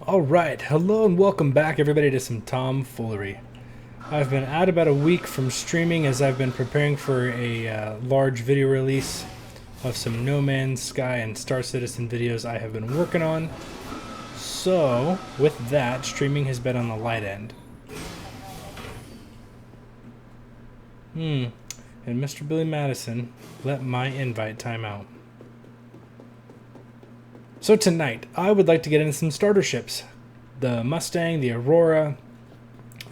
Alright, hello and welcome back everybody to some tomfoolery. I've been out about a week from streaming as I've been preparing for a large video release of some No Man's Sky and Star Citizen videos I have been working on. So, with that, streaming has been on the light end. And Mr. Billy Madison let my invite time out. So tonight, I would like to get into some starter ships. The Mustang, the Aurora,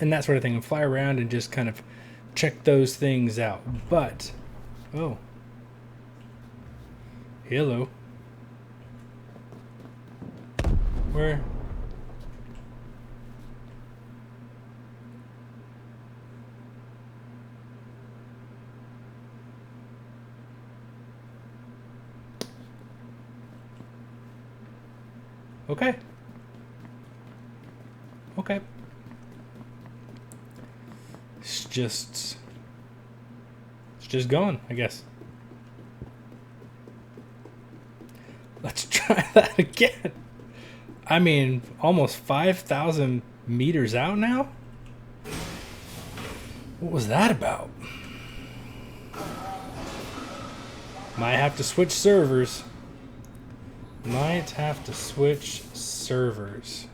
and that sort of thing, and fly around and just kind of check those things out. But, oh. Hello. Where? Okay. Okay. It's just going, I guess. Let's try that again. I mean, almost 5,000 meters out now? What was that about? Might have to switch servers. Might have to switch servers.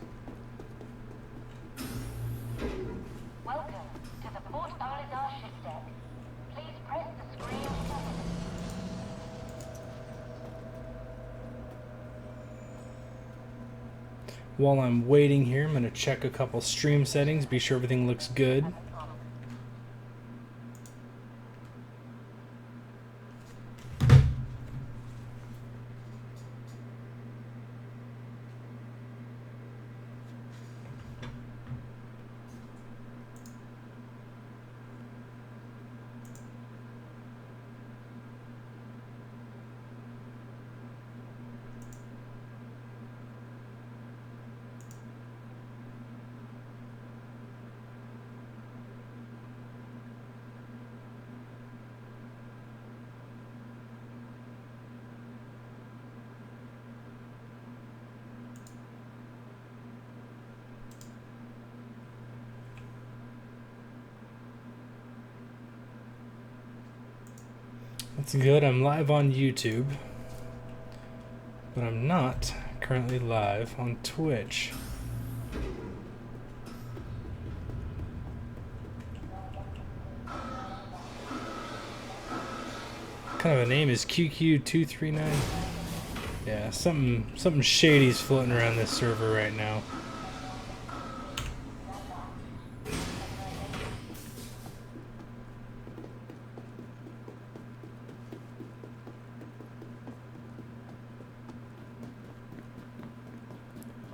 Welcome to the Port Aurora ship deck. Please press the screen 7. While I'm waiting here, I'm going to check a couple stream settings, be sure everything looks good. That's good. I'm live on YouTube, but I'm not currently live on Twitch. What kind of a name is QQ239? Yeah, something shady's floating around this server right now.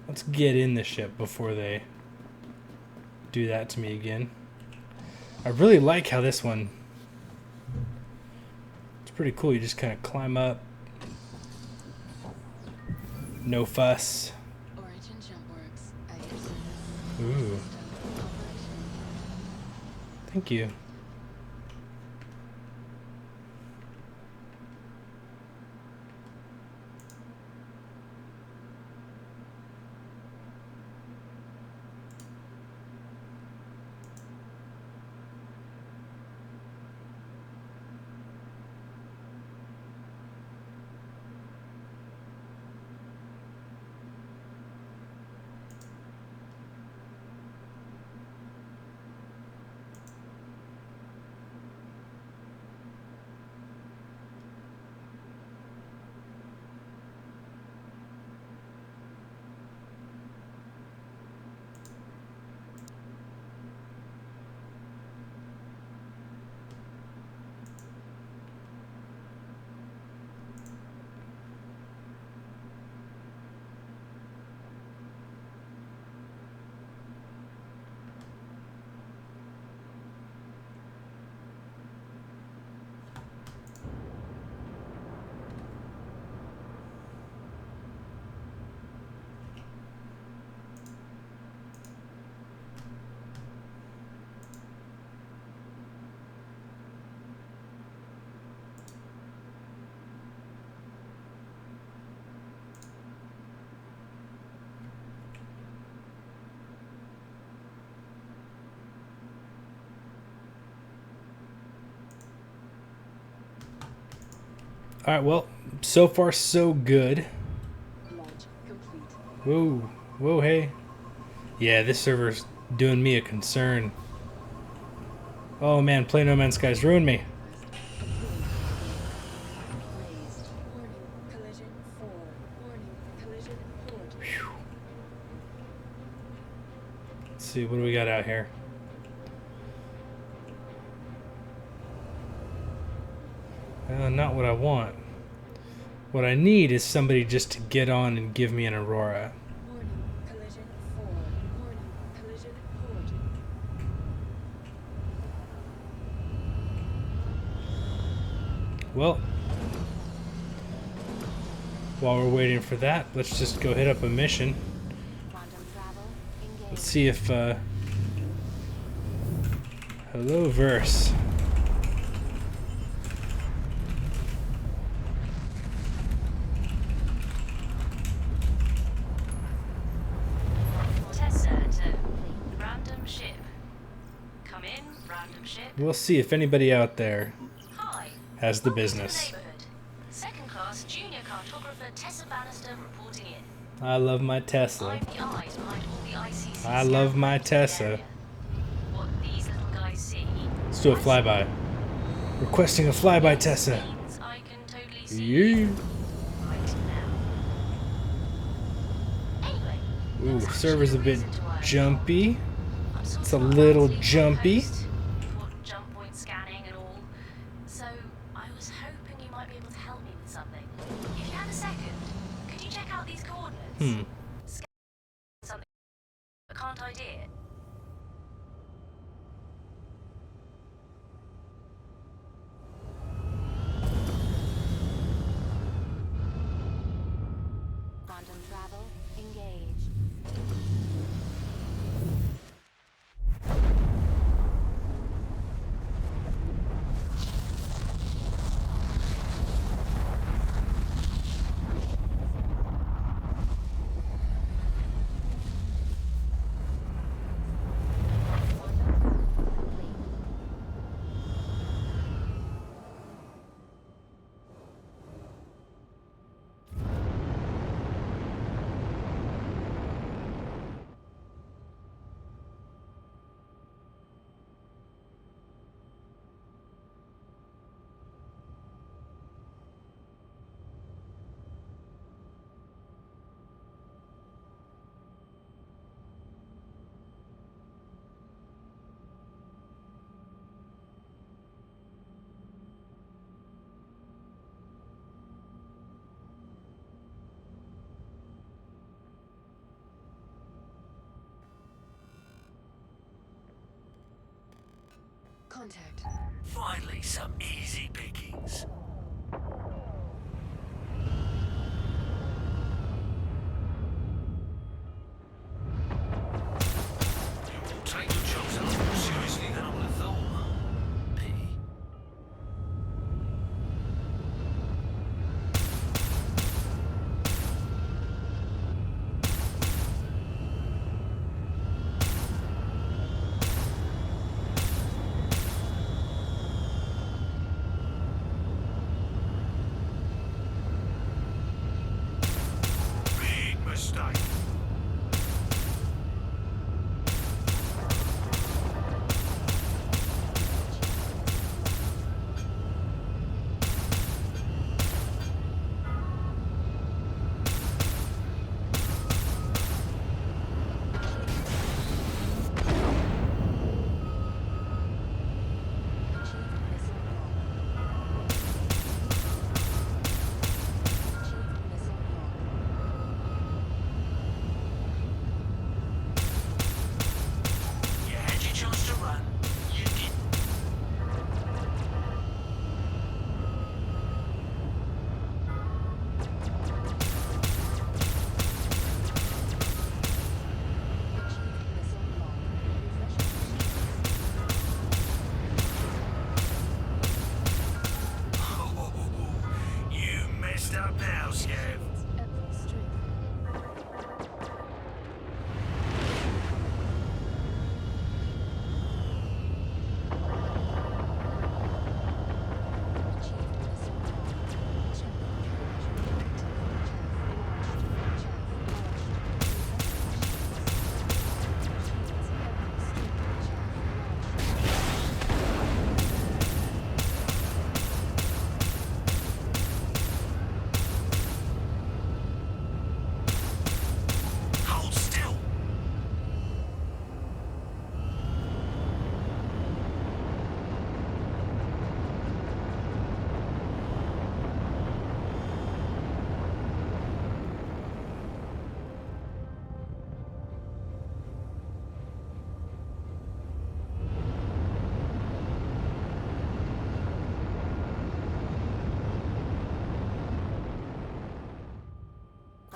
Let's get in the ship before they do that to me again. I really like how this one, it's pretty cool. You just kind of climb up. No fuss. Ooh. Thank you. Alright, well, so far so good. Launch complete. Whoa. Whoa, hey. Yeah, this server's doing me a concern. Oh man, play No Man's Sky's ruined me. Raised. Warning. Collision 4. Warning. Collision port. Let's see, what do we got out here? Not what I want. What I need is somebody just to get on and give me an Aurora. Warning. Collision 4. Warning. Collision port. Well, while we're waiting for that, let's just go hit up a mission. Quantum travel engaged. Let's see if, hello, Verse. Tessa to random ship. Come in, random ship. We'll see if anybody out there Hi. has the Welcome to business. neighborhood. Second class junior cartographer Tessa Bannister reporting in. I love my Tesla. I'm the eyes behind all the ICC. I love my scan Tessa. area. What these little guys see. Let's do a flyby. Requesting a flyby, Tessa. Means I can totally see Yeah. right now. Anyway. Ooh, there was server's a actually bit reason to worry. jumpy. I'm sort It's of a little unlikely to jumpy. post for jump point scanning and all. So I was hoping you might be able to help me with something. If you had a second, could you check out these coordinates? Scan something, but can't ID it. Quantum travel engaged. Quantum travel complete. Contact. Finally, some easy pickings. You'll take your jobs a lot more seriously than I would have thought. Pity.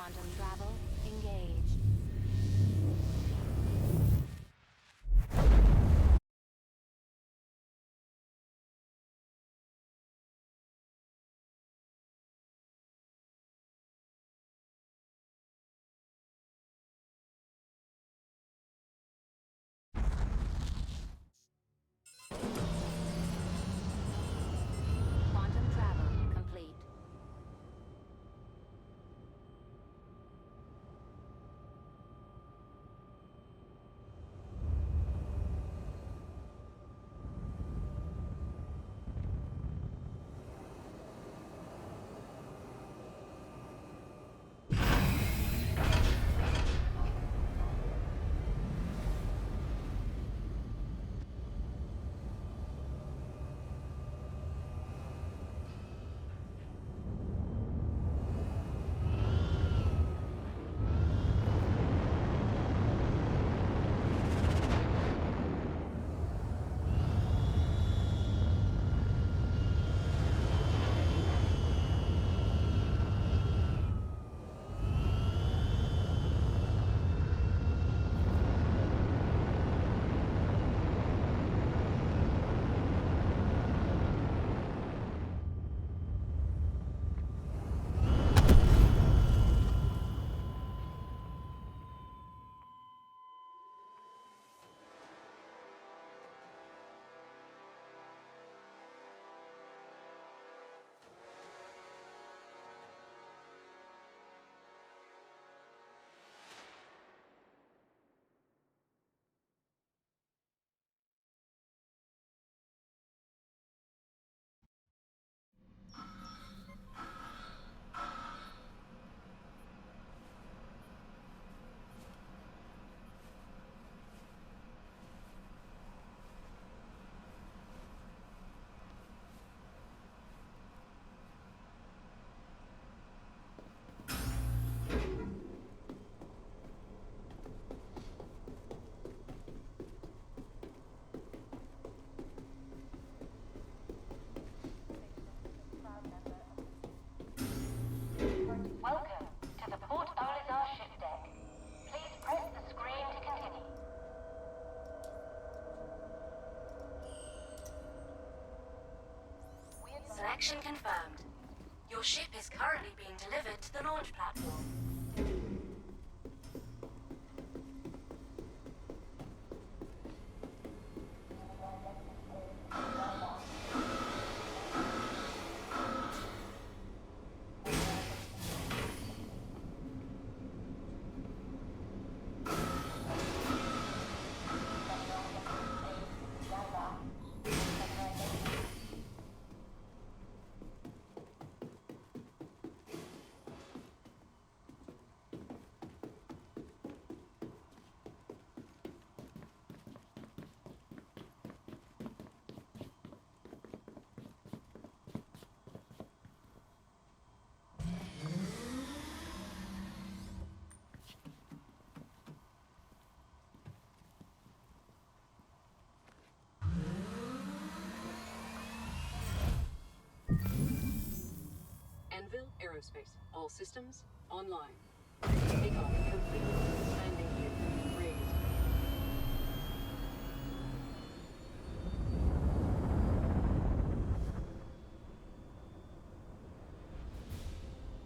Quantum travel engaged. Quantum travel complete. Welcome to the Port Olisar ship deck. Please press the screen to continue. Selection confirmed. Your ship is currently being delivered to the launch platform. Anvil Aerospace. All systems online. Takeoff complete. Landing gear raised.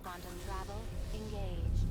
Quantum travel engaged.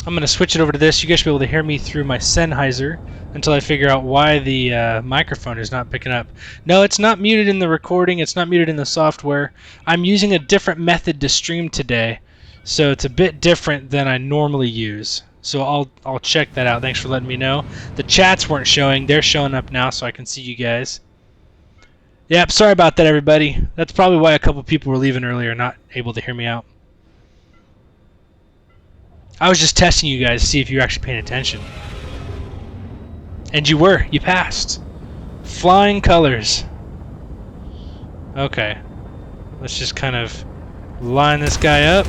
I'm going to switch it over to this. You guys should be able to hear me through my Sennheiser until I figure out why the microphone is not picking up. No, it's not muted in the recording. It's not muted in the software. I'm using a different method to stream today, so it's a bit different than I normally use. So I'll check that out. Thanks for letting me know. The chats weren't showing. They're showing up now, so I can see you guys. Yep, sorry about that, everybody. That's probably why a couple people were leaving earlier, not able to hear me out. I was just testing you guys to see if you were actually paying attention. And you were. You passed. Flying colors. Okay. Let's just kind of line this guy up.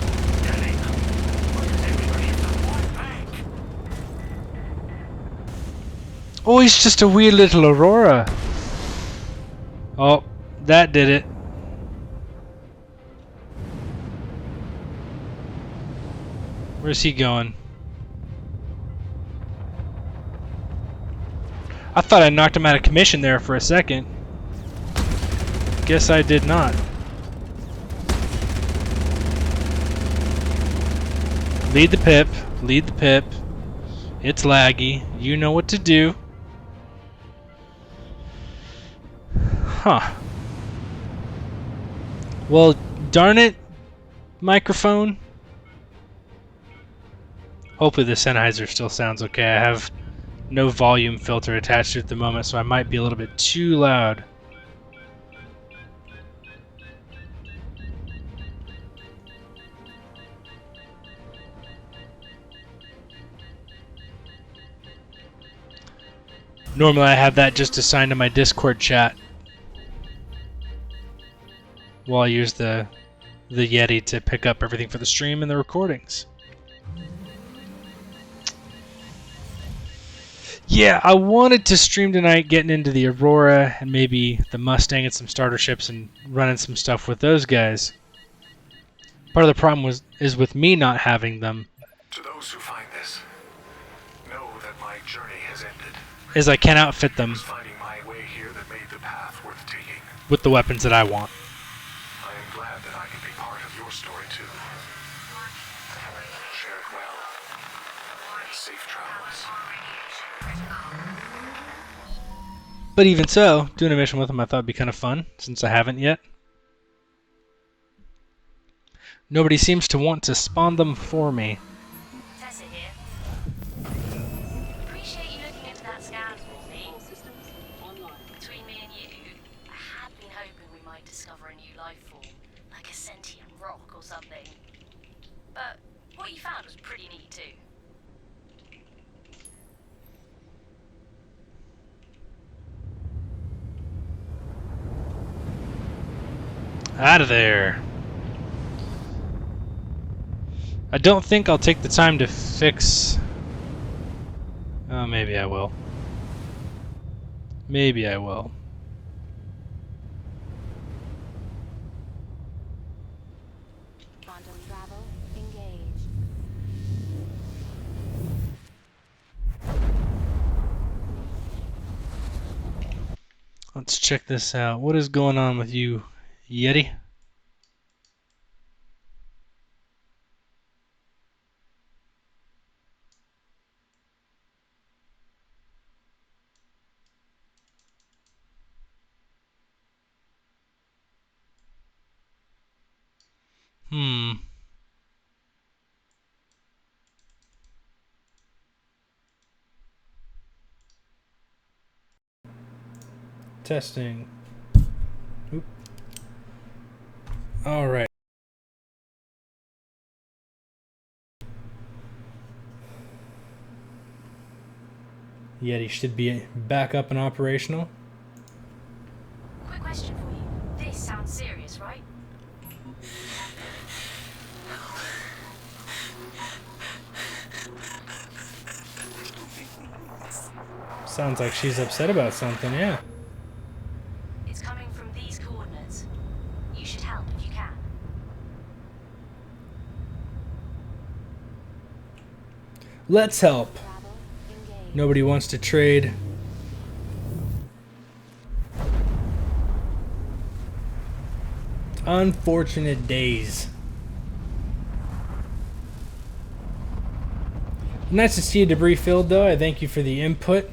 Oh, he's just a wee little Aurora. Oh, that did it. Where's he going? I thought I knocked him out of commission there for a second. Guess I did not. Lead the pip. Lead the pip. It's laggy. You know what to do. Huh. Well, darn it, microphone. Hopefully the Sennheiser still sounds okay. I have no volume filter attached to it at the moment, so I might be a little bit too loud. Normally I have that just assigned to my Discord chat while I use the Yeti to pick up everything for the stream and the recordings. Yeah, I wanted to stream tonight getting into the Aurora and maybe the Mustang and some starter ships and running some stuff with those guys. Part of the problem is with me not having them. To those who find this, know that my journey has ended. Is I can't outfit It them was finding my way here that made the path worth taking. with the weapons that I want. I am glad that I can be part of your story too. Share it well. And safe travels. But even so, doing a mission with them I thought would be kind of fun, since I haven't yet. Nobody seems to want to spawn them for me. Tessa here. Appreciate you looking into that scan for me. All systems online. Between me and you, I had been hoping we might discover a new life form, like a sentient rock or something. But what you found was pretty neat too. Out of there. I don't think I'll take the time to fix... Oh, maybe I will. Maybe I will. Quantum travel engaged. Let's check this out. What is going on with you, Yeti? Testing. Oop. All right. Yeti should be back up and operational. Quick question for you. This sounds serious, right? Sounds like she's upset about something, yeah. It's coming from these coordinates. You should help if you can. Let's help. Travel engaged. Nobody wants to trade. Unfortunate days. Nice to see you, debris filled, though. I thank you for the input,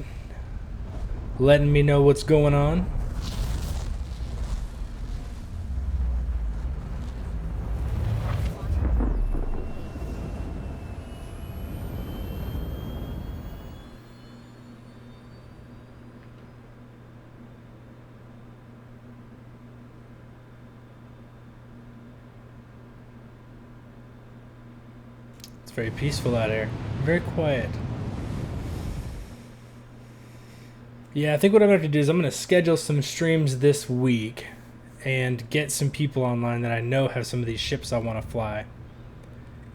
letting me know what's going on. It's very peaceful out here. Very quiet. Yeah, I think what I'm going to have to do is I'm going to schedule some streams this week and get some people online that I know have some of these ships I want to fly.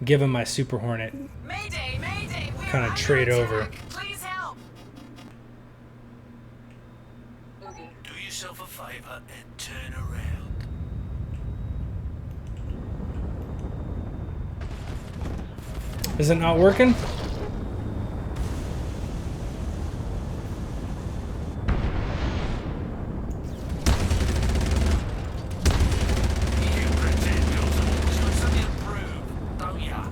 Give them my Super Hornet. Mayday, mayday, we're Kind of under trade attack. over. Please help. Okay. Do yourself a favor and turn around. Is it not working? You pretend you're always got something to prove, don't ya?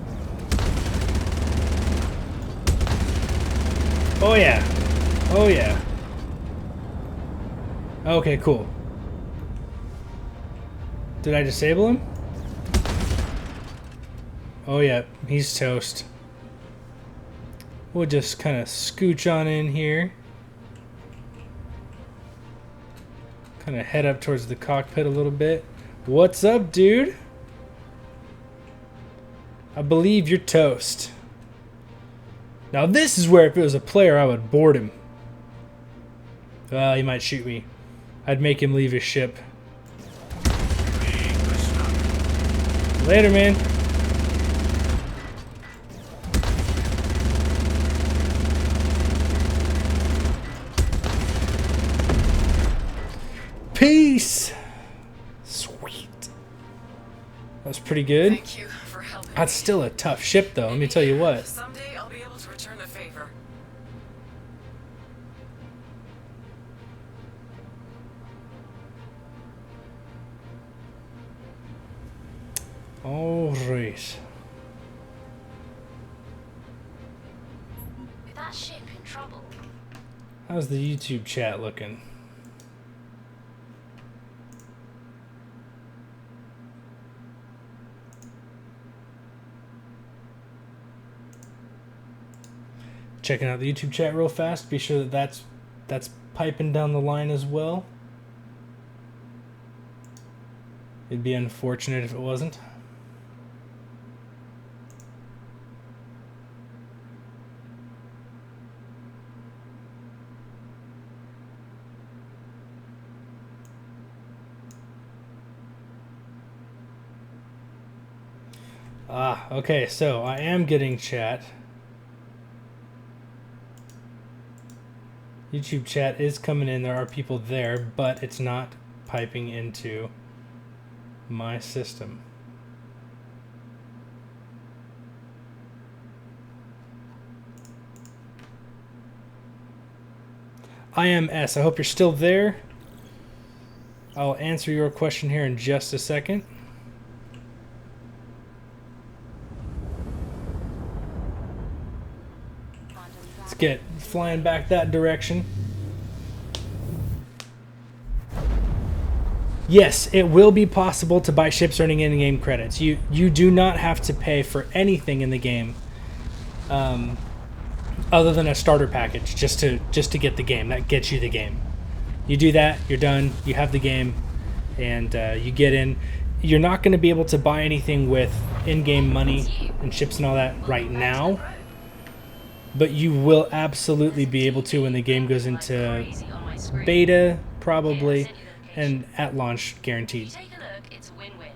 Oh yeah. Oh yeah. Okay, cool. Did I disable him? Oh yeah, he's toast. We'll just kind of scooch on in here. Kind of head up towards the cockpit a little bit. What's up, dude? I believe you're toast. Now this is where if it was a player I would board him. Well, he might shoot me. I'd make him leave his ship. Big mistake. Later, man. Peace. Sweet. That was pretty good. Thank you for helping That's me. still a tough ship, though. Let me tell you what. Someday I'll be able to return the favor. All right. With that ship in trouble, How's the YouTube chat looking? Checking out the YouTube chat real fast. Be sure that that's piping down the line as well. It'd be unfortunate if it wasn't. Okay, so I am getting chat. YouTube chat is coming in. There are people there, but it's not piping into my system. I am S. I hope you're still there. I'll answer your question here in just a second. Let's get flying back that direction. Yes, it will be possible to buy ships earning in-game credits. You do not have to pay for anything in the game, other than a starter package, just to get the game. That gets you the game. You do that, you're done. You have the game, and you get in. You're not going to be able to buy anything with in-game money and ships and all that right now, but you will absolutely be able to when the game goes into beta, probably, and at launch, guaranteed. take a look, it's a win-win.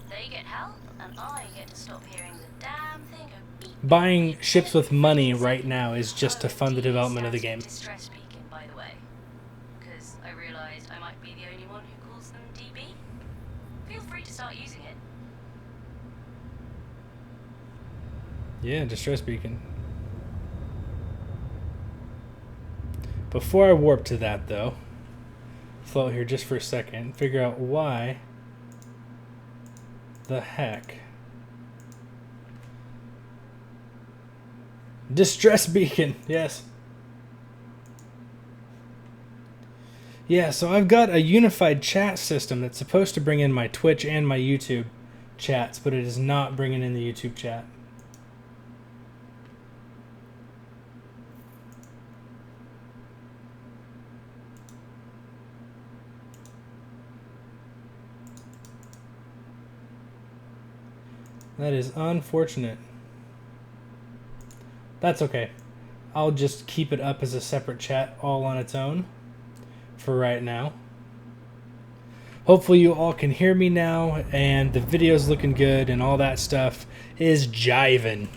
They get help, and I get to stop hearing the damn thing of beep. Buying ships with money right now is just to fund the development of the game. Distress speaking, by the way, because I realized I might be the only one who calls them DB. Feel free to start using it. Yeah, distress beacon. Before I warp to that, though, float here just for a second, figure out why the heck Distress beacon, yes. Yeah, so I've got a unified chat system that's supposed to bring in my Twitch and my YouTube chats, but it is not bringing in the YouTube chat. That is unfortunate. That's okay. I'll just keep it up as a separate chat all on its own for right now. Hopefully you all can hear me now and the video's looking good and all that stuff is jiving.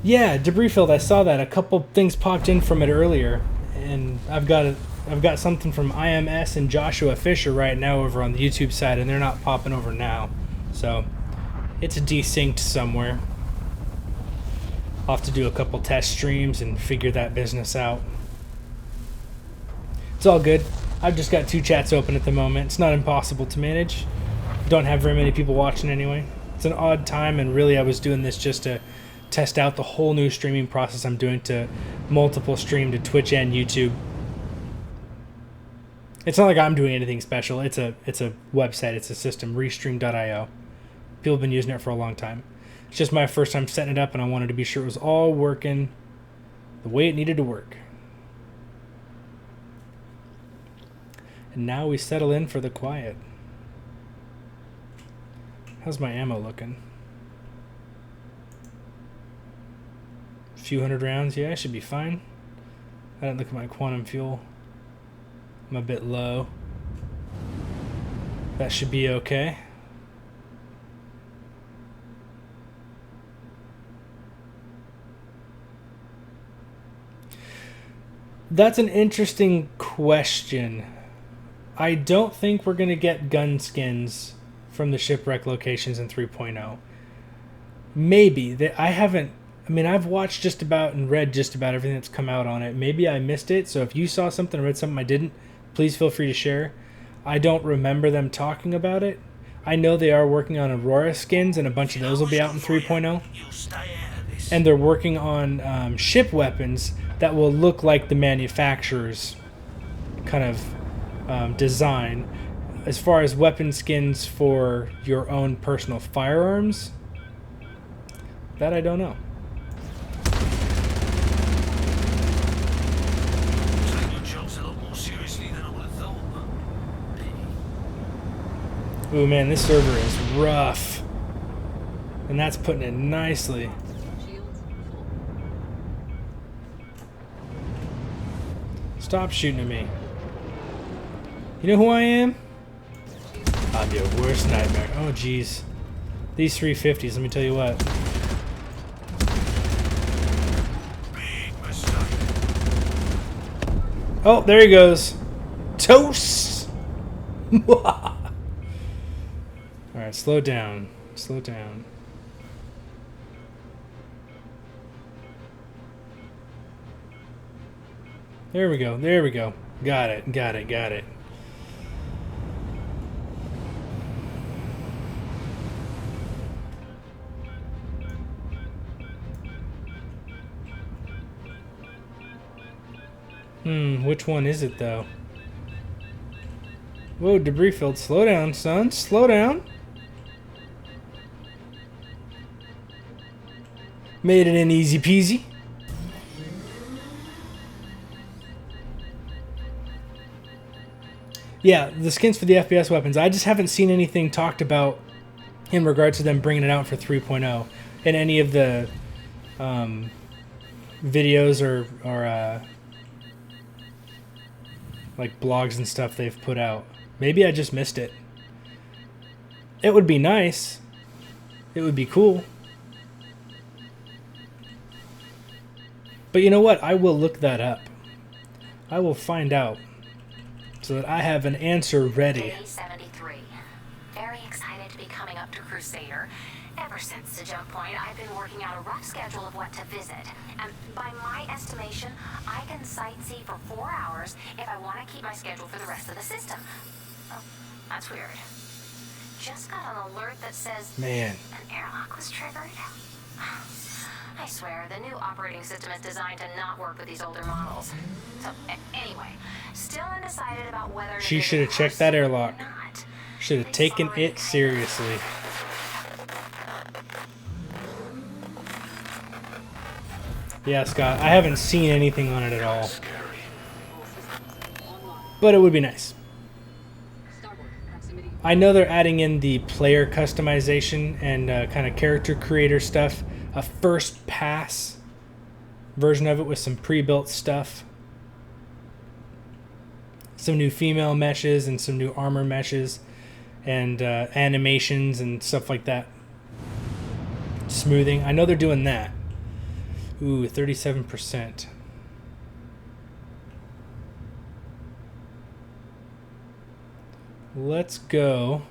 Yeah, debris field, I saw that. A couple things popped in from it earlier, and I've got something from IMS and Joshua Fisher right now over on the YouTube side, and they're not popping over now. So it's desynced somewhere. I'll have to do a couple test streams and figure that business out. It's all good. I've just got 2 chats open at the moment. It's not impossible to manage. Don't have very many people watching anyway. It's an odd time, and really I was doing this just to test out the whole new streaming process I'm doing to multiple stream to Twitch and YouTube. It's not like I'm doing anything special. It's a website. It's a system, restream.io. People have been using it for a long time. It's just my first time setting it up, and I wanted to be sure it was all working the way it needed to work. And now we settle in for the quiet. How's my ammo looking? A few hundred rounds. Yeah, I should be fine. I didn't look at my quantum fuel. I'm a bit low. That should be okay. That's an interesting question. I don't think we're going to get gun skins from the shipwreck locations in 3.0. Maybe. I've watched just about and read just about everything that's come out on it. Maybe I missed it, so if you saw something or read something I didn't, please feel free to share. I don't remember them talking about it. I know they are working on Aurora skins, and a bunch of those will be out in 3.0. And they're working on ship weapons that will look like the manufacturer's kind of design. As far as weapon skins for your own personal firearms, that I don't know. Ooh man, this server is rough. And that's putting it nicely. Stop shooting at me. You know who I am? I'm your worst nightmare. Oh jeez. These 350s, let me tell you what. Big mistake. Oh, there he goes. Toast! Alright, slow down. Slow down. There we go. There we go. Got it. Got it. Got it. Which one is it though? Whoa, debris field. Slow down, son. Slow down. Made it in easy peasy. Yeah, the skins for the FPS weapons. I just haven't seen anything talked about in regards to them bringing it out for 3.0 in any of the videos or like blogs and stuff they've put out. Maybe I just missed it. It would be nice. It would be cool. But you know what? I will look that up. I will find out so that I have an answer ready. Day 73. Very excited to be coming up to Crusader. Ever since the jump point, I've been working out a rough schedule of what to visit. And by my estimation, I can sightsee for 4 hours if I want to keep my schedule for the rest of the system. Oh, that's weird. Just got an alert that says Man. an airlock was triggered. I swear, the new operating system is designed to not work with these older models. So, anyway, still undecided about whether to She visit should have checked that Parsons or airlock. not. Should have Things taken already it kinda- seriously. Yeah, Scott, I haven't seen anything on it at all. But it would be nice. Starboard, proximity. I know they're adding in the player customization and kind of character creator stuff. A first pass version of it with some pre-built stuff. Some new female meshes and some new armor meshes. And animations and stuff like that. Smoothing. I know they're doing that. Ooh, 37%. Let's go.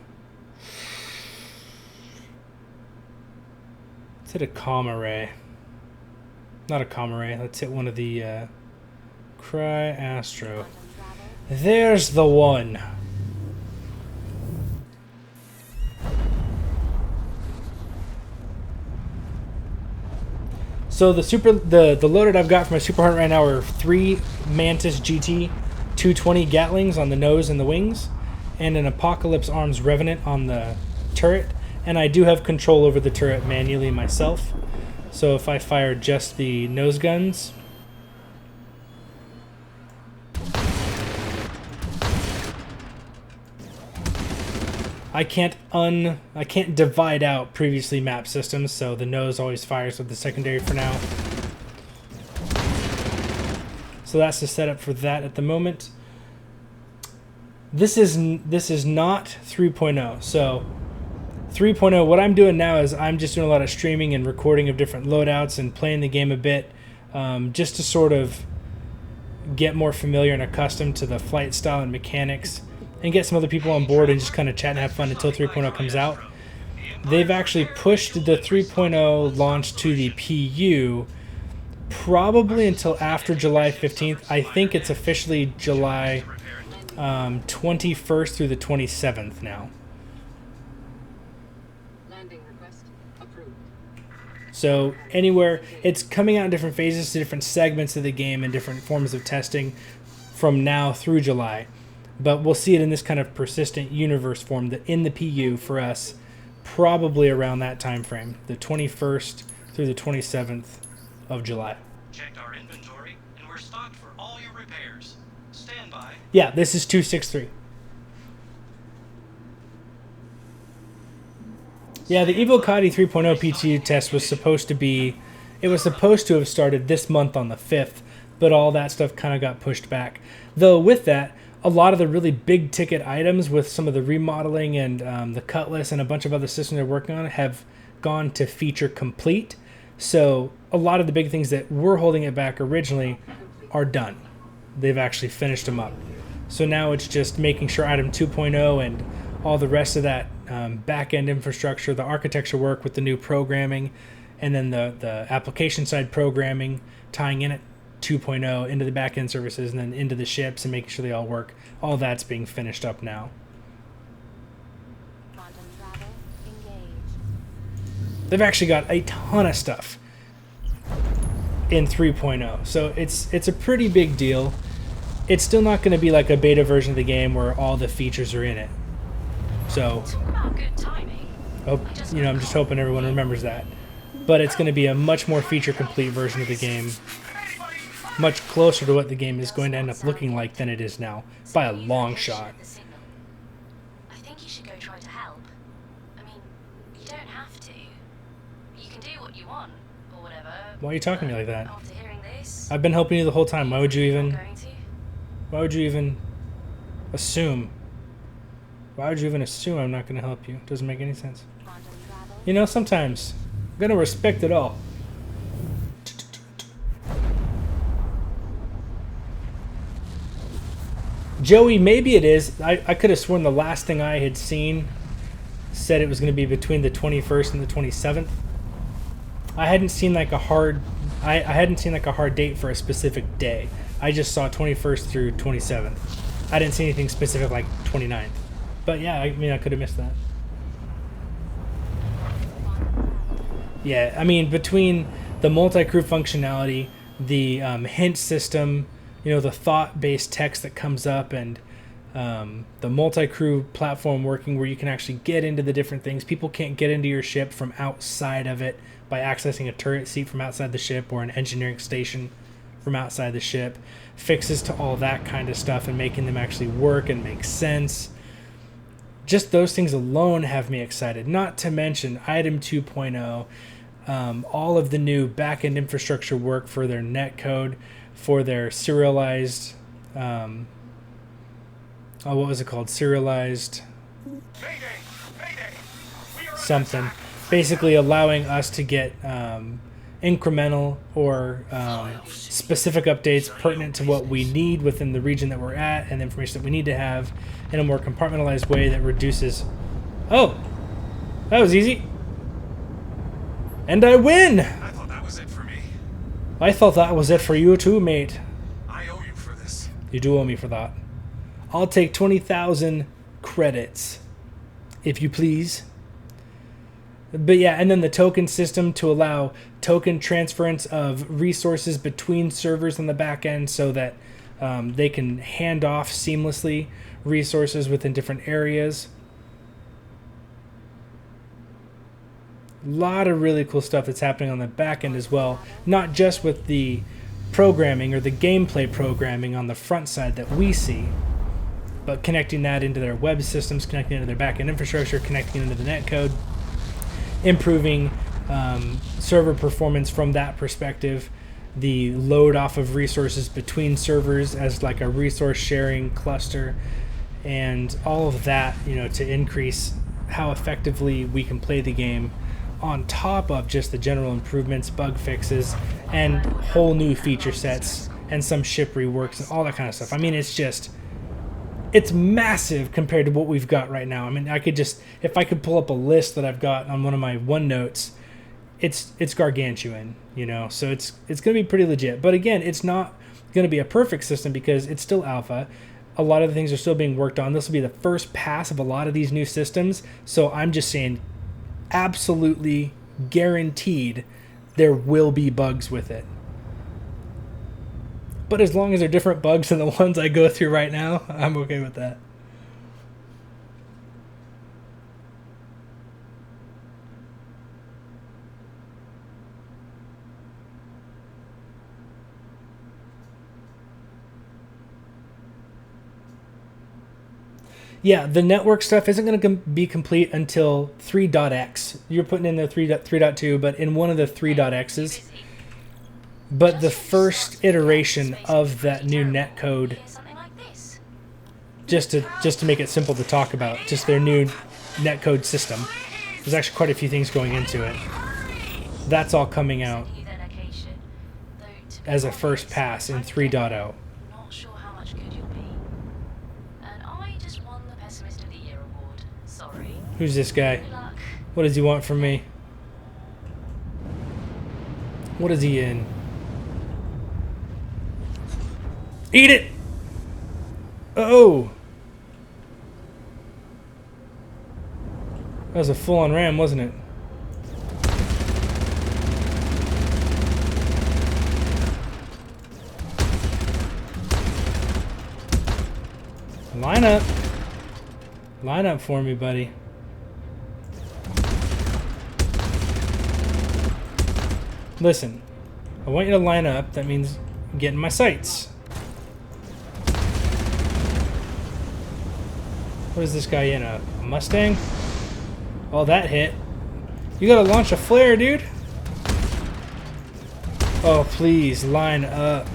Let's hit a comma ray. Not a comma ray. Let's hit one of the Cry Astro. There's the one. So the loaded I've got for my Super Hunt right now are 3 Mantis GT 220 Gatlings on the nose and the wings, and an Apocalypse Arms Revenant on the turret. And I do have control over the turret manually myself. So if I fire just the nose guns, I can't divide out previously mapped systems, so the nose always fires with the secondary for now. So that's the setup for that at the moment. This is not 3.0. So 3.0, what I'm doing now is I'm just doing a lot of streaming and recording of different loadouts and playing the game a bit, just to sort of get more familiar and accustomed to the flight style and mechanics, and get some other people on board and just kind of chat and have fun until 3.0 comes out. They've actually pushed the 3.0 launch to the PU probably until after July 15th. I think it's officially July 21st through the 27th now. Landing request approved. So anywhere, it's coming out in different phases to different segments of the game and different forms of testing from now through July. But we'll see it in this kind of persistent universe form that in the PU for us, probably around that time frame, the 21st through the 27th of July. Checked our inventory, and we're stocked for all your repairs. Stand by. Yeah, this is 263. Yeah, the Evocati 3.0 PTU test was supposed to have started this month on the 5th, but all that stuff kind of got pushed back. Though with that, a lot of the really big ticket items with some of the remodeling and the Cutlass and a bunch of other systems they're working on have gone to feature complete. So a lot of the big things that were holding it back originally are done. They've actually finished them up. So now it's just making sure item 2.0 and all the rest of that back-end infrastructure, the architecture work with the new programming, and then the application side programming, tying in it 2.0 into the back-end services and then into the ships and making sure they all work. All that's being finished up now. They've actually got a ton of stuff in 3.0, so it's a pretty big deal. It's still not going to be like a beta version of the game where all the features are in it. So, Talk about good timing. I'm just hoping everyone remembers that. But it's going to be a much more feature-complete version of the game, much closer to what the game is going to end up looking like than it is now, by a long shot. I think you should go try to help. I mean, you don't have to. You can do what you want, or whatever. Why are you talking to me like that? After hearing this, I've been helping you the whole time. Why would you you're even going to? assume? Why would you even assume I'm not going to help you? It doesn't make any sense. You know, sometimes I'm going to respect it all. Joey, maybe it is. I could have sworn the last thing I had seen said it was going to be between the 21st and the 27th. I hadn't seen like a hard date for a specific day. I just saw 21st through 27th. I didn't see anything specific like 29th. But yeah, I mean, I could have missed that. Yeah, I mean, between the multi-crew functionality, the hint system, you know, the thought-based text that comes up, and the multi-crew platform working where you can actually get into the different things. People can't get into your ship from outside of it by accessing a turret seat from outside the ship or an engineering station from outside the ship. Fixes to all that kind of stuff and making them actually work and make sense. Just those things alone have me excited. Not to mention Item 2.0, all of the new backend infrastructure work for their netcode, for their serialized, what was it called? Serialized something. Basically allowing us to get incremental or specific updates pertinent to what we need within the region that we're at and the information that we need to have in a more compartmentalized way that reduces... Oh! That was easy. And I win! I thought that was it for me. I thought that was it for you too, mate. I owe you for this. You do owe me for that. I'll take 20,000 credits, if you please. But yeah, and then the token system to allow token transference of resources between servers on the back end so that they can hand off seamlessly resources within different areas. A lot of really cool stuff that's happening on the back end as well, not just with the programming or the gameplay programming on the front side that we see, but connecting that into their web systems, connecting into their back-end infrastructure, connecting into the netcode, improving server performance from that perspective, the load off of resources between servers as like a resource sharing cluster, and all of that, you know, to increase how effectively we can play the game, on top of just the general improvements, bug fixes, and whole new feature sets, and some ship reworks and all that kind of stuff. I mean, it's massive compared to what we've got right now. I mean, I could just, if I could pull up a list that I've got on one of my OneNotes, it's gargantuan, you know, so it's going to be pretty legit. But again, it's not going to be a perfect system because it's still alpha. A lot of the things are still being worked on. This will be the first pass of a lot of these new systems. So I'm just saying, absolutely guaranteed there will be bugs with it. But as long as they're different bugs than the ones I go through right now, I'm okay with that. Yeah, the network stuff isn't going to be complete until 3.x. You're putting in the 3.2, but in one of the 3.x's. But the first iteration of that new netcode, just to make it simple to talk about, just their new netcode system. There's actually quite a few things going into it. That's all coming out as a first pass in 3.0. Not sure how much good you'll be. And I just won the Pessimist of the Year award. Sorry. Who's this guy? Good luck. What does he want from me? What is he in? Eat it! Oh! That was a full-on ram, wasn't it? Line up. Line up for me, buddy. Listen, I want you to line up. That means get in my sights. What is this guy in? A Mustang? Oh, that hit. You gotta launch a flare, dude. Oh, please, line up.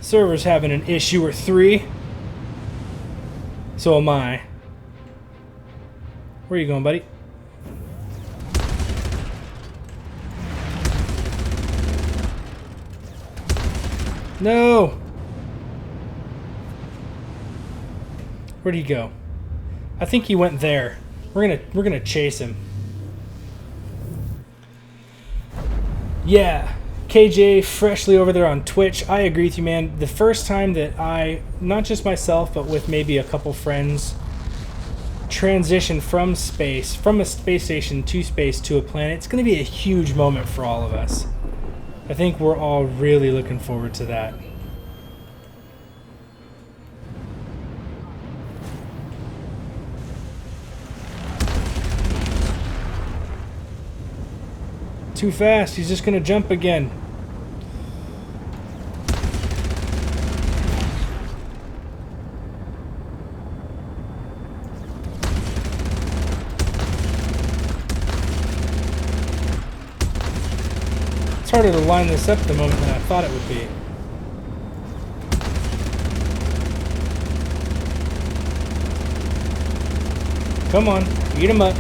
Server's having an issue or 3. So am I. Where are you going, buddy? No! Where'd he go? I think he went there. We're gonna chase him. Yeah, KJ, freshly over there on Twitch. I agree with you, man. The first time that I, not just myself, but with maybe a couple friends, transition from a space station to space to a planet. It's going to be a huge moment for all of us. I think we're all really looking forward to that. Too fast. He's just going to jump again. It's harder to line this up at the moment than I thought it would be. Come on, eat him up.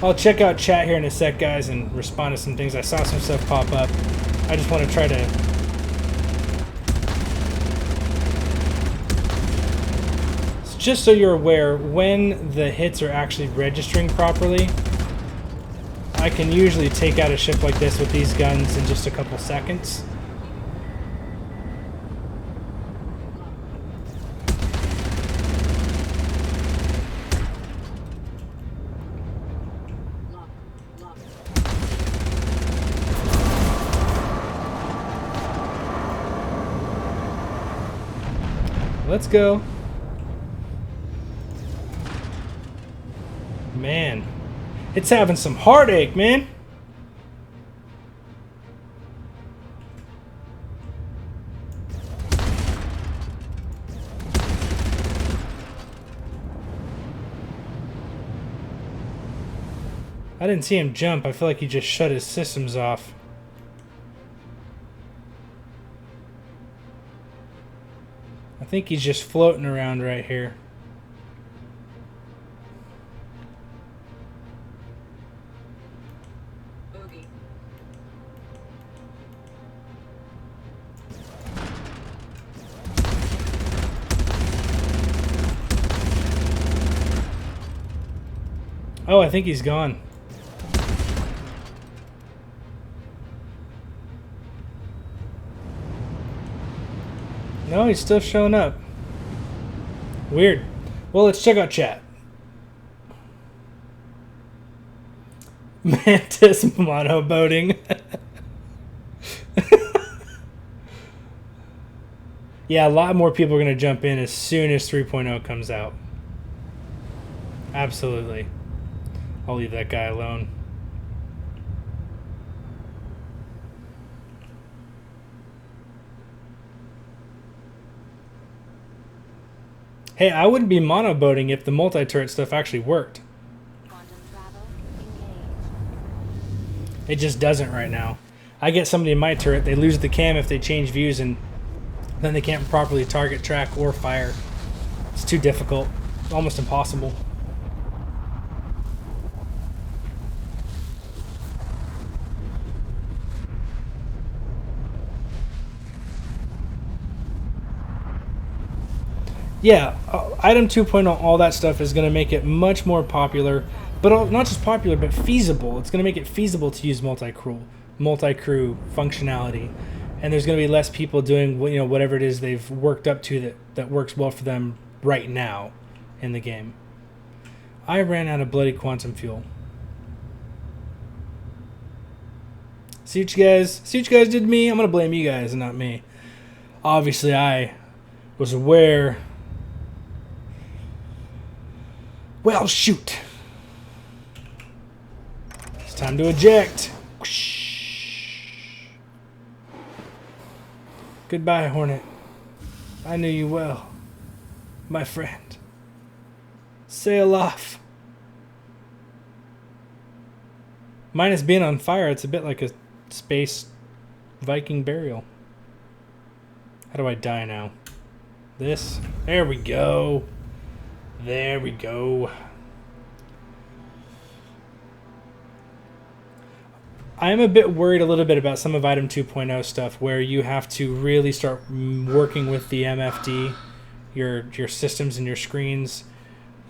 I'll check out chat here in a sec, guys, and respond to some things. I saw some stuff pop up. I just want to try to... Just so you're aware, when the hits are actually registering properly, I can usually take out a ship like this with these guns in just a couple seconds. Let's go. Man, it's having some heartache, man. I didn't see him jump. I feel like he just shut his systems off. I think he's just floating around right here. Oh, I think he's gone. No, he's still showing up. Weird. Well, let's check out chat. Mantis monoboating. Yeah, a lot more people are going to jump in as soon as 3.0 comes out. Absolutely. I'll leave that guy alone. Hey, I wouldn't be monoboating if the multi-turret stuff actually worked. It just doesn't right now. I get somebody in my turret, they lose the cam if they change views, and then they can't properly target, track, or fire. It's too difficult. Almost impossible. Yeah, item 2.0, all that stuff is going to make it much more popular, but not just popular, but feasible. It's going to make it feasible to use multi-crew functionality, and there's going to be less people doing whatever it is they've worked up to that works well for them right now in the game. I ran out of bloody quantum fuel. See what you guys did to me? I'm going to blame you guys and not me. Obviously, I was aware. Well, shoot. It's time to eject. Goodbye, Hornet. I knew you well, my friend. Sail off. Minus being on fire, it's a bit like a space Viking burial. How do I die now? This? There we go. There we go. I am a bit worried a little bit about some of item 2.0 stuff where you have to really start working with the MFD, your systems and your screens,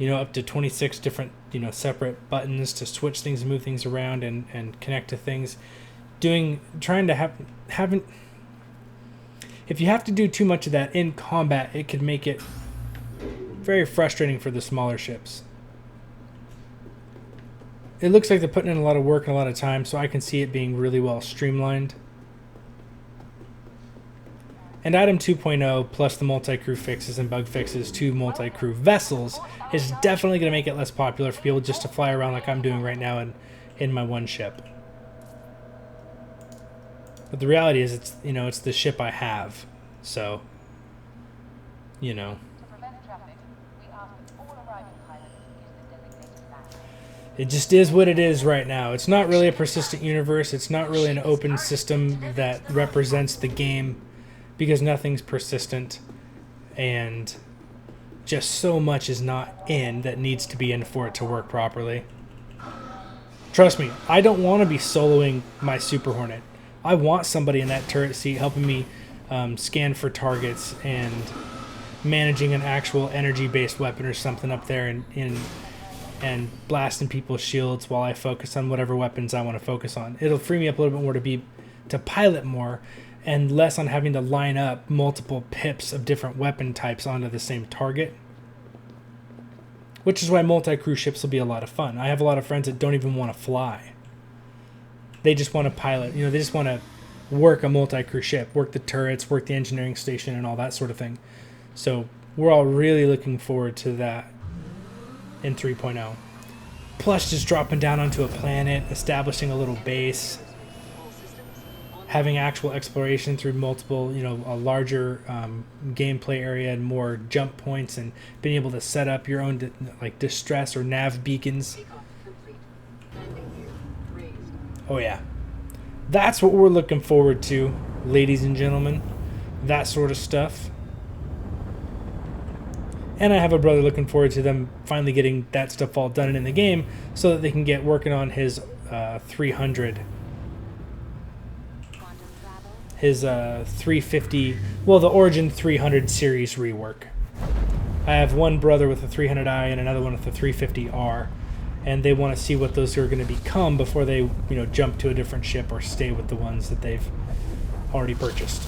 up to 26 different, separate buttons to switch things and move things around and connect to things. If you have to do too much of that in combat, it could make it very frustrating for the smaller ships. It looks like they're putting in a lot of work and a lot of time, so I can see it being really well streamlined. And item 2.0 plus the multi-crew fixes and bug fixes to multi-crew vessels is definitely going to make it less popular for people just to fly around like I'm doing right now in my one ship. But the reality is, it's the ship I have, so, To prevent traffic, we ask that all arriving pilots use the designated stand. it just is what it is right now. It's not really a persistent universe. It's not really an open system that represents the game, because nothing's persistent, and just so much is not in that needs to be in for it to work properly. Trust me, I don't want to be soloing my Super Hornet. I want somebody in that turret seat helping me scan for targets and managing an actual energy-based weapon or something up there and blasting people's shields while I focus on whatever weapons I want to focus on. It'll free me up a little bit more to pilot more, and less on having to line up multiple pips of different weapon types onto the same target. Which is why multi-crew ships will be a lot of fun. I have a lot of friends that don't even want to fly. They just want to pilot. They just want to work a multi-crew ship, work the turrets, work the engineering station, and all that sort of thing. So we're all really looking forward to that in 3.0. Plus just dropping down onto a planet, establishing a little base, having actual exploration through multiple, a larger gameplay area and more jump points, and being able to set up your own distress or nav beacons. Takeoff complete. Landing gear raised. Oh yeah, that's what we're looking forward to, ladies and gentlemen. That sort of stuff. And I have a brother looking forward to them finally getting that stuff all done in the game, so that they can get working on his 300. His 350, well, the Origin 300 series rework. I have one brother with a 300i and another one with a 350R, and they want to see what those are going to become before they, jump to a different ship or stay with the ones that they've already purchased.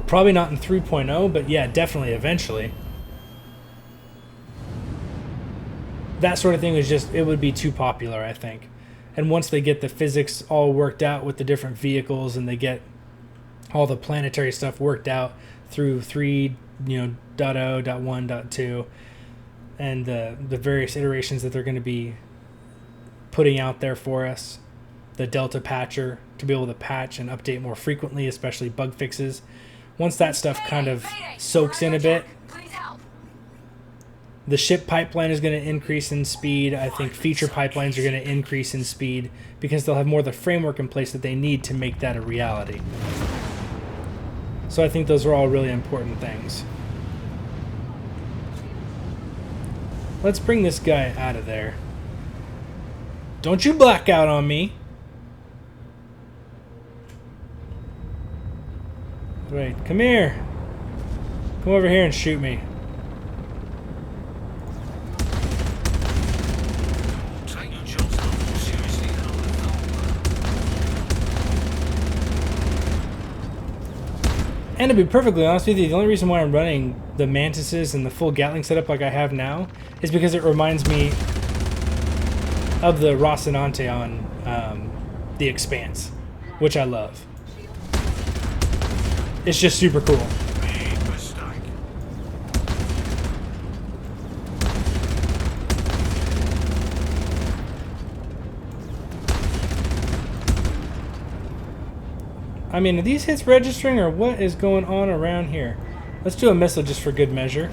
Probably not in 3.0, but yeah, definitely eventually. That sort of thing it would be too popular, I think. And once they get the physics all worked out with the different vehicles, and they get all the planetary stuff worked out through 3.0.1.2, and the various iterations that they're going to be putting out there for us, the Delta Patcher to be able to patch and update more frequently, especially bug fixes. Once that stuff kind of soaks in a bit, Please help. the ship pipeline is going to increase in speed. I think feature pipelines are going to increase in speed because they'll have more of the framework in place that they need to make that a reality. So I think those are all really important things. Let's bring this guy out of there. Don't you black out on me. Wait, come here. Come over here and shoot me. Take your jobs a lot more seriously than I would have thought. And to be perfectly honest with you, the only reason why I'm running the Mantises and the full Gatling setup like I have now is because it reminds me of the Rocinante on The Expanse, which I love. It's just super cool. Big mistake. I mean, are these hits registering, or what is going on around here? Let's do a missile just for good measure.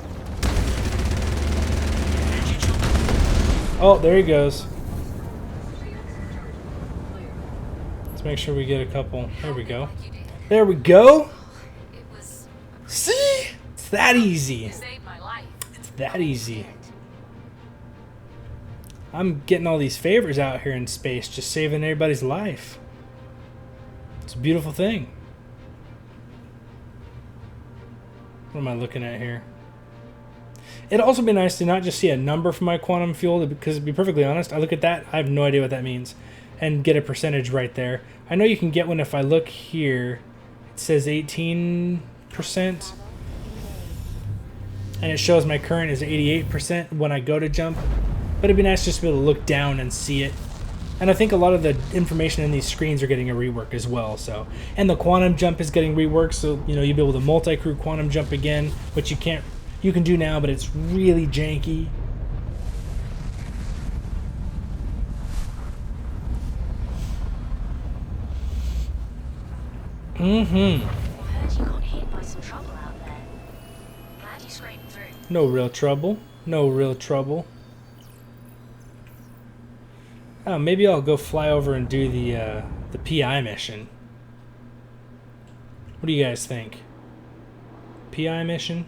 Oh, there he goes. Let's make sure we get a couple. There we go. There we go. It was See? It's that easy. saved my life. It's that easy. I'm getting all these favors out here in space, just saving everybody's life. It's a beautiful thing. What am I looking at here? It'd also be nice to not just see a number for my quantum fuel, because to be perfectly honest, I look at that, I have no idea what that means, and get a percentage right there. I know you can get one if I look here. It says 18%, and it shows my current is 88% when I go to jump. But it'd be nice just to be able to look down and see it. And I think a lot of the information in these screens are getting a rework as well. So, and the quantum jump is getting reworked, so you know you'll be able to multi-crew quantum jump again, which you can't. You can do now, but it's really janky. Mm-hmm. I heard you got hit by some trouble out there. Glad you scraped through. No real trouble. No real trouble. Oh, maybe I'll go fly over and do the PI mission. What do you guys think? PI mission?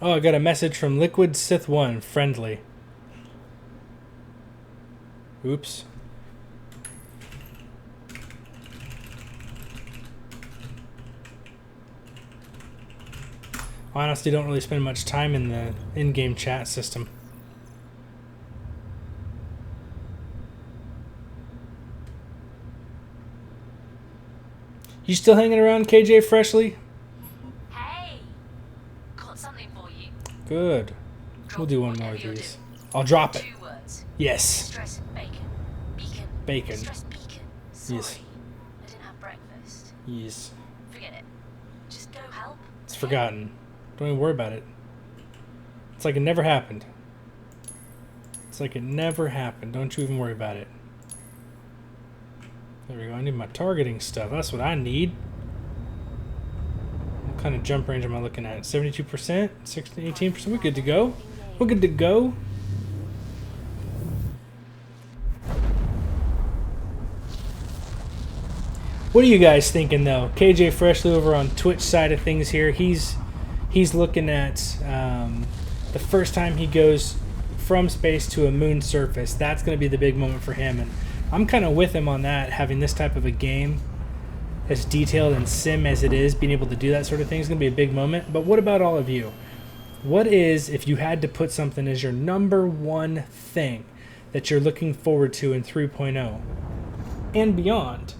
Oh, I got a message from Liquid Sith 1, friendly. Oops. I honestly don't really spend much time in the in-game chat system. You still hanging around, KJ Freshly? Hey, got something for you. Good. We'll do one more of these. I'll drop it. 2 words. Yes. Stress bacon. Beacon. Bacon. Stress beacon. Sorry. Yes. I didn't have breakfast. Yes. Forget it. Just go help. It's forgotten. Don't even worry about it. It's like it never happened. It's like it never happened. Don't you even worry about it. There we go. I need my targeting stuff. That's what I need. What kind of jump range am I looking at? 72%? 16, 18%? We're good to go. We're good to go. What are you guys thinking though? KJ Freshly over on Twitch side of things here. He's looking at the first time he goes from space to a moon surface. That's going to be the big moment for him, and I'm kind of with him on that. Having this type of a game, as detailed and sim as it is, being able to do that sort of thing is going to be a big moment. But what about all of you? What is, if you had to put something as your number one thing that you're looking forward to in 3.0 and beyond?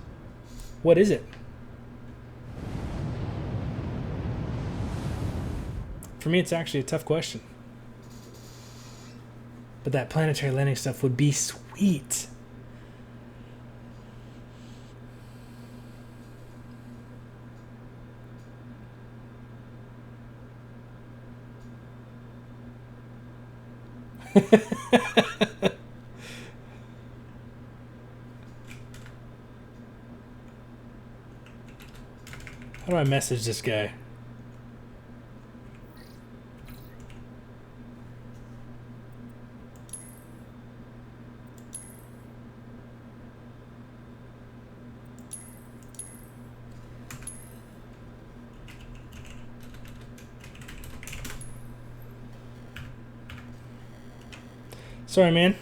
What is it? For me, it's actually a tough question. But that planetary landing stuff would be sweet. How do I message this guy? Sorry, man.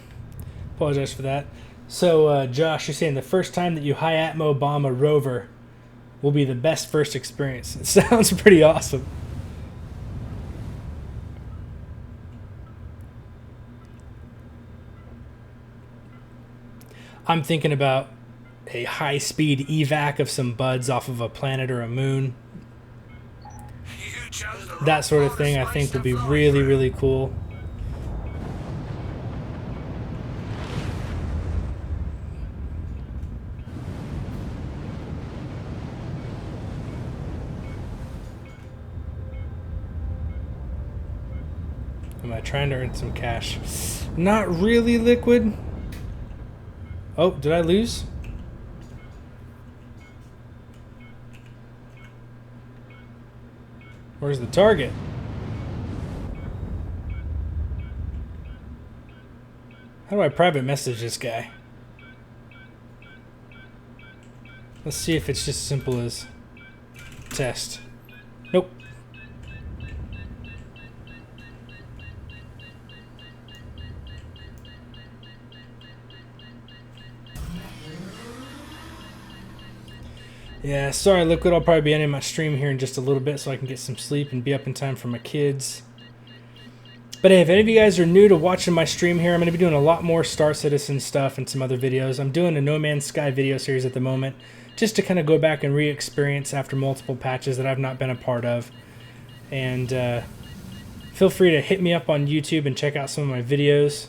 Apologize for that. So, Josh, you're saying the first time that you high-atmo bomb a rover will be the best first experience. It sounds pretty awesome. I'm thinking about a high-speed evac of some buds off of a planet or a moon. You chose the That wrong sort of part thing I space think to would be fly really, through. really cool. Am I trying to earn some cash? Not really, Liquid. Oh, did I lose? Where's the target? How do I private message this guy? Let's see if it's just as simple as test. Nope. Yeah, sorry, Liquid. I'll probably be ending my stream here in just a little bit so I can get some sleep and be up in time for my kids. But hey, if any of you guys are new to watching my stream here, I'm going to be doing a lot more Star Citizen stuff and some other videos. I'm doing a No Man's Sky video series at the moment, just to kind of go back and re-experience after multiple patches that I've not been a part of. And feel free to hit me up on YouTube and check out some of my videos.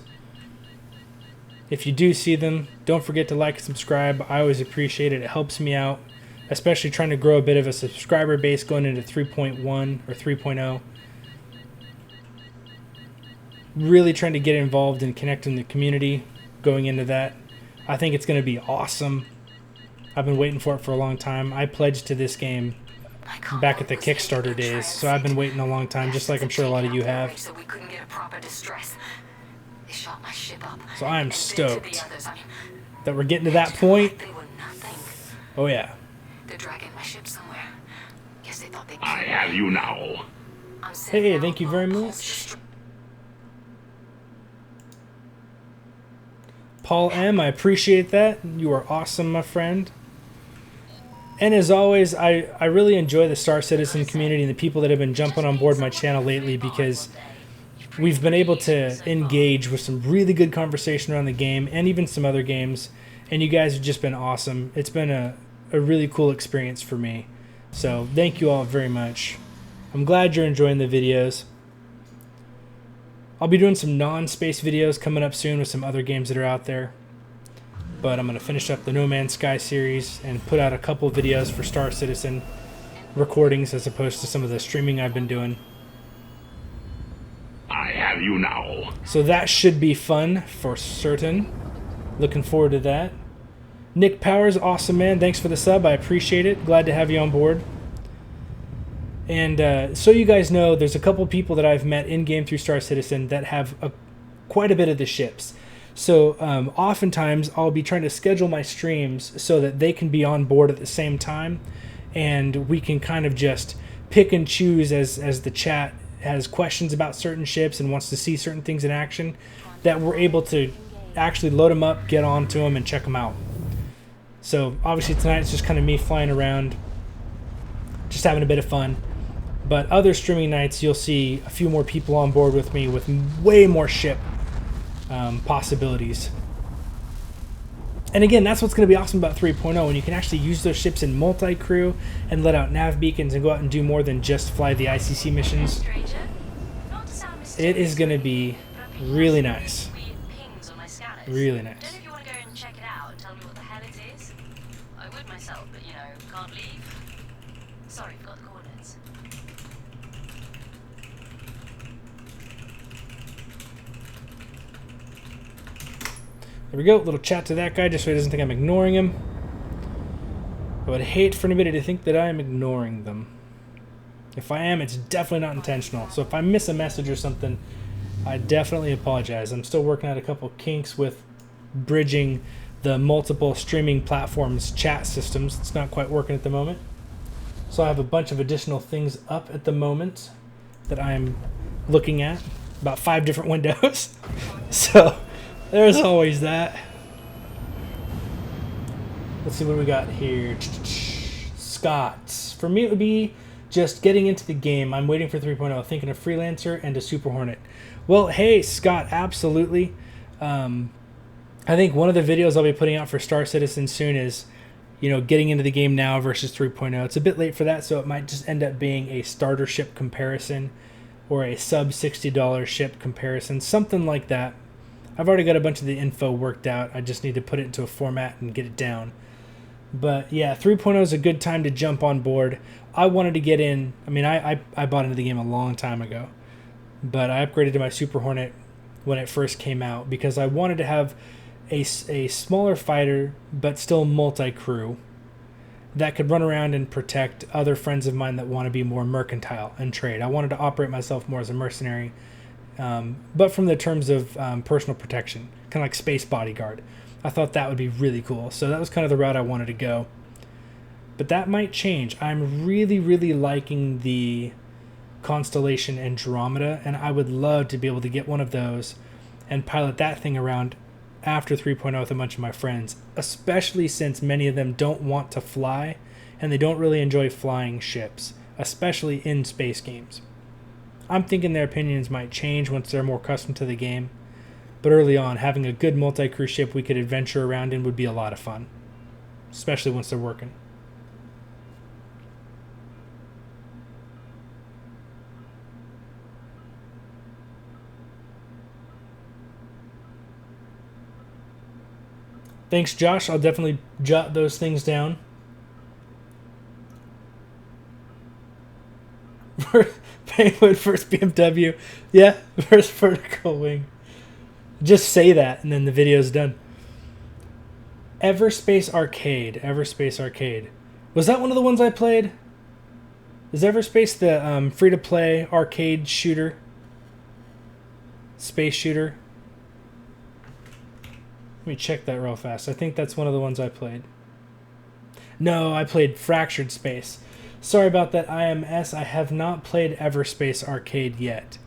If you do see them, don't forget to like and subscribe. I always appreciate it. It helps me out, especially trying to grow a bit of a subscriber base going into 3.1 or 3.0. Really trying to get involved and connect in the community going into that. I think it's going to be awesome. I've been waiting for it for a long time. I pledged to this game back at the Kickstarter days, so I've been waiting a long time, just like I'm sure a lot of you have. So we couldn't get a proper distress. They shot my ship up. So I'm And then to stoked the others, I mean, that we're getting to that point. they were nothing. Oh yeah. They're dragging my ship somewhere. Guess they thought they'd I have you now. I'm sitting Hey, out thank you on very a much. Paul M, I appreciate that. You are awesome, my friend. And as always, I really enjoy the Star Citizen community and the people that have been jumping on board my channel lately, because we've been able to engage with some really good conversation around the game and even some other games, and you guys have just been awesome. It's been a really cool experience for me. So thank you all very much. I'm glad you're enjoying the videos. I'll be doing some non-space videos coming up soon with some other games that are out there. But I'm going to finish up the No Man's Sky series and put out a couple of videos for Star Citizen recordings as opposed to some of the streaming I've been doing. I have you now. So that should be fun for certain. Looking forward to that. Nick Powers, awesome man. Thanks for the sub. I appreciate it. Glad to have you on board. And so you guys know, there's a couple people that I've met in-game through Star Citizen that have quite a bit of the ships. So oftentimes I'll be trying to schedule my streams so that they can be on board at the same time, and we can kind of just pick and choose as the chat has questions about certain ships and wants to see certain things in action, that we're able to actually load them up, get onto them, and check them out. So obviously tonight it's just kind of me flying around, just having a bit of fun. But other streaming nights you'll see a few more people on board with me with way more ship possibilities. And again, that's what's going to be awesome about 3.0, when you can actually use those ships in multi-crew and let out nav beacons and go out and do more than just fly the ICC missions. Stranger, not to sound It is mysterious, going to be but I've been really getting nice. weird pings on my scanners. Really Don't know nice. if you want to go and check it out and tell me what the hell it is. I would myself, but you know, can't leave. Sorry, forgot the coordinates. There we go. Little chat to that guy just so he doesn't think I'm ignoring him. I would hate for anybody to think that I am ignoring them. If I am, it's definitely not intentional. So if I miss a message or something, I definitely apologize. I'm still working out a couple kinks with bridging the multiple streaming platforms chat systems. It's not quite working at the moment. So I have a bunch of additional things up at the moment that I'm looking at. About 5 different windows. So there's always that. Let's see what we got here. Scott. For me, it would be just getting into the game. I'm waiting for 3.0, thinking of Freelancer and a Super Hornet. Well, hey, Scott, absolutely. I think one of the videos I'll be putting out for Star Citizen soon is, getting into the game now versus 3.0. It's a bit late for that, so it might just end up being a starter ship comparison or a sub $60 ship comparison, something like that. I've already got a bunch of the info worked out. I just need to put it into a format and get it down. But yeah, 3.0 is a good time to jump on board. I wanted to get in. I mean, I bought into the game a long time ago, but I upgraded to my Super Hornet when it first came out because I wanted to have a smaller fighter, but still multi-crew that could run around and protect other friends of mine that want to be more mercantile and trade. I wanted to operate myself more as a mercenary, but from the terms of personal protection, kind of like Space Bodyguard. I thought that would be really cool. So that was kind of the route I wanted to go. But that might change. I'm really, really liking the Constellation Andromeda, and I would love to be able to get one of those and pilot that thing around after 3.0 with a bunch of my friends, especially since many of them don't want to fly and they don't really enjoy flying ships, especially in space games. I'm thinking their opinions might change once they're more accustomed to the game, but early on, having a good multi-crew ship we could adventure around in would be a lot of fun, especially once they're working. Thanks, Josh. I'll definitely jot those things down. Penguin, first BMW. Yeah, first vertical wing. Just say that, and then the video's done. Everspace Arcade. Everspace Arcade. Was that one of the ones I played? Is Everspace the free-to-play arcade shooter? Space shooter? Let me check that real fast. I think that's one of the ones I played. No, I played Fractured Space. Sorry about that, IMS. I have not played Everspace Arcade yet.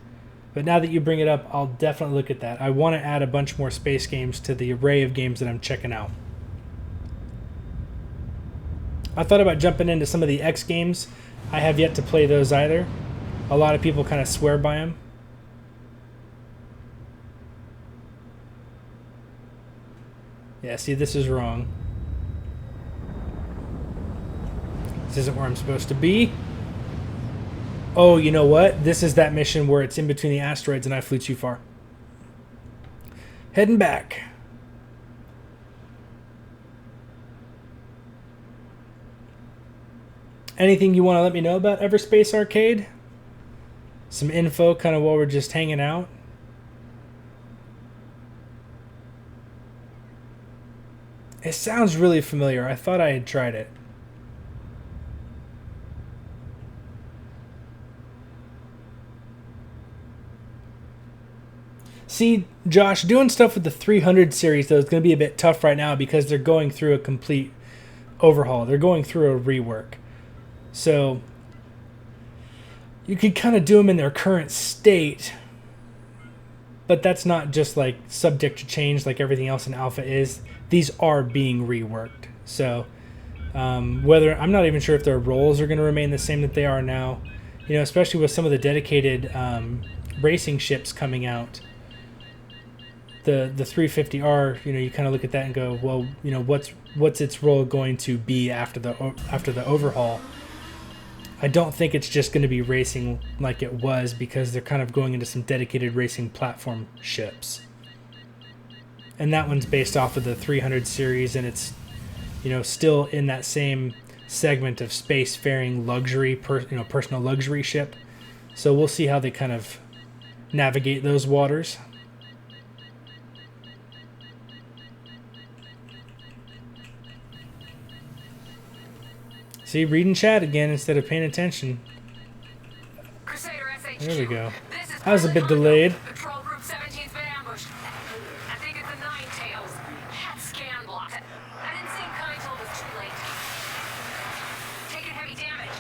But now that you bring it up, I'll definitely look at that. I want to add a bunch more space games to the array of games that I'm checking out. I thought about jumping into some of the X games. I have yet to play those either. A lot of people kind of swear by them. Yeah, see, this is wrong. This isn't where I'm supposed to be. Oh, you know what? This is that mission where it's in between the asteroids and I flew too far. Heading back. Anything you want to let me know about Everspace Arcade? Some info kind of while we're just hanging out. It sounds really familiar. I thought I had tried it. See, Josh, doing stuff with the 300 series, though, is going to be a bit tough right now because they're going through a complete overhaul. They're going through a rework. So, you could kind of do them in their current state, but that's not just like subject to change like everything else in Alpha is. These are being reworked. So, whether I'm not even sure if their roles are going to remain the same that they are now, you know, especially with some of the dedicated racing ships coming out. The 350R, you know, you kind of look at that and go, well, you know, what's its role going to be after the overhaul? I don't think it's just going to be racing like it was because they're kind of going into some dedicated racing platform ships. And that one's based off of the 300 series, and it's, you know, still in that same segment of spacefaring luxury, personal luxury ship. So we'll see how they kind of navigate those waters. See, reading chat again instead of paying attention. Crusader SHQ. There we go. This is I was a bit Pilot delayed. Hondo. Patrol Group 17's been ambushed. I think it's the Nine Tails. Had scan blocked. I didn't see him coming till it was too late. Taking heavy damage.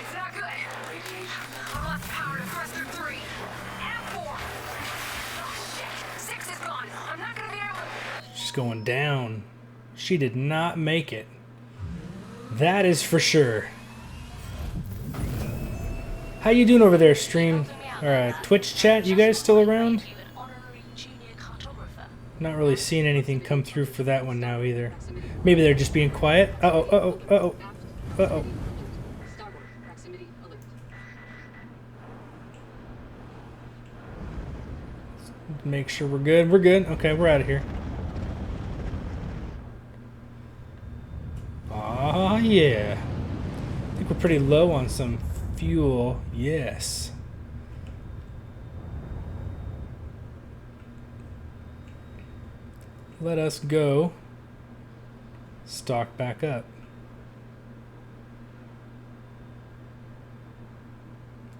It's not good. I lost power to thruster 3 and 4. Oh shit. 6 is gone. I'm not gonna be able to. She's going down. She did not make it. That is for sure. How you doing over there, stream? Or Twitch chat? You guys still around? Not really seeing anything come through for that one now either. Maybe they're just being quiet. Uh-oh, uh-oh, uh-oh, uh-oh. Make sure we're good. We're good. Okay, we're out of here. Ah, yeah. I think we're pretty low on some fuel. Yes. Let us go. Stock back up.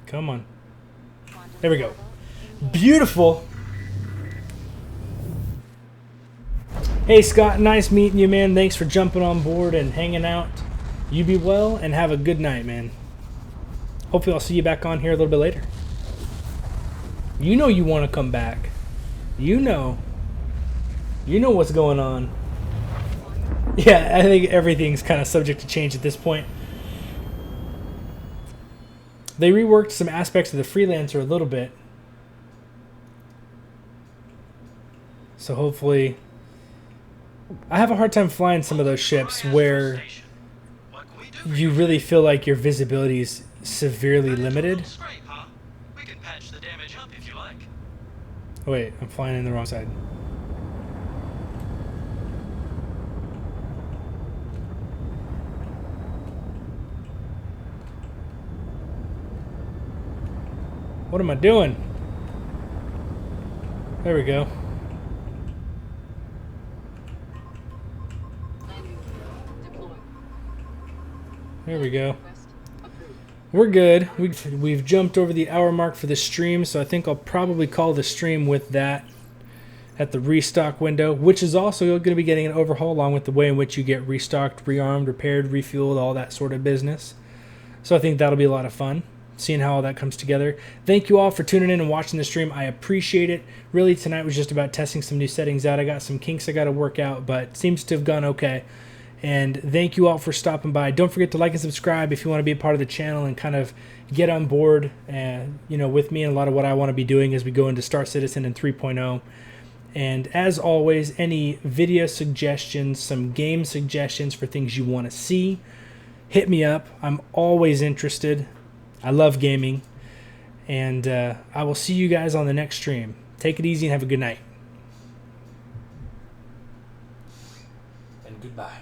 Come on. There we go. Beautiful. Hey Scott, nice meeting you, man. Thanks for jumping on board and hanging out. You be well and have a good night, man. Hopefully I'll see you back on here a little bit later. You know you want to come back. You know. You know what's going on. Yeah, I think everything's kind of subject to change at this point. They reworked some aspects of the Freelancer a little bit. So hopefully... I have a hard time flying some of those ships where you really feel like your visibility is severely limited. We can patch the damage up if you like. Oh, wait, I'm flying in the wrong side. What am I doing? There we go. There we go. We're good. We've jumped over the hour mark for the stream, so I think I'll probably call the stream with that at the restock window, which is also going to be getting an overhaul along with the way in which you get restocked, rearmed, repaired, refueled, all that sort of business. So I think that'll be a lot of fun, seeing how all that comes together. Thank you all for tuning in and watching the stream. I appreciate it. Really, tonight was just about testing some new settings out. I got some kinks I got to work out, but seems to have gone okay. And thank you all for stopping by. Don't forget to like and subscribe if you want to be a part of the channel and kind of get on board with me and a lot of what I want to be doing as we go into Star Citizen and 3.0. And as always, any video suggestions, some game suggestions for things you want to see, hit me up. I'm always interested. I love gaming. And I will see you guys on the next stream. Take it easy and have a good night. And goodbye.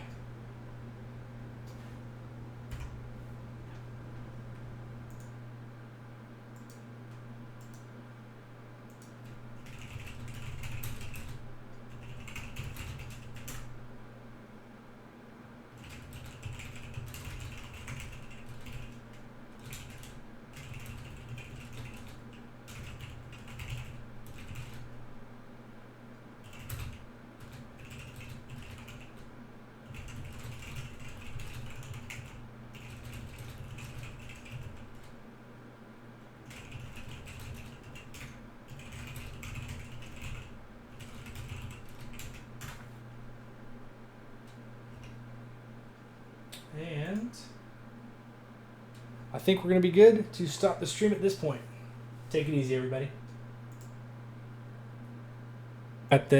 And I think we're going to be good to stop the stream at this point. Take it easy, everybody. At the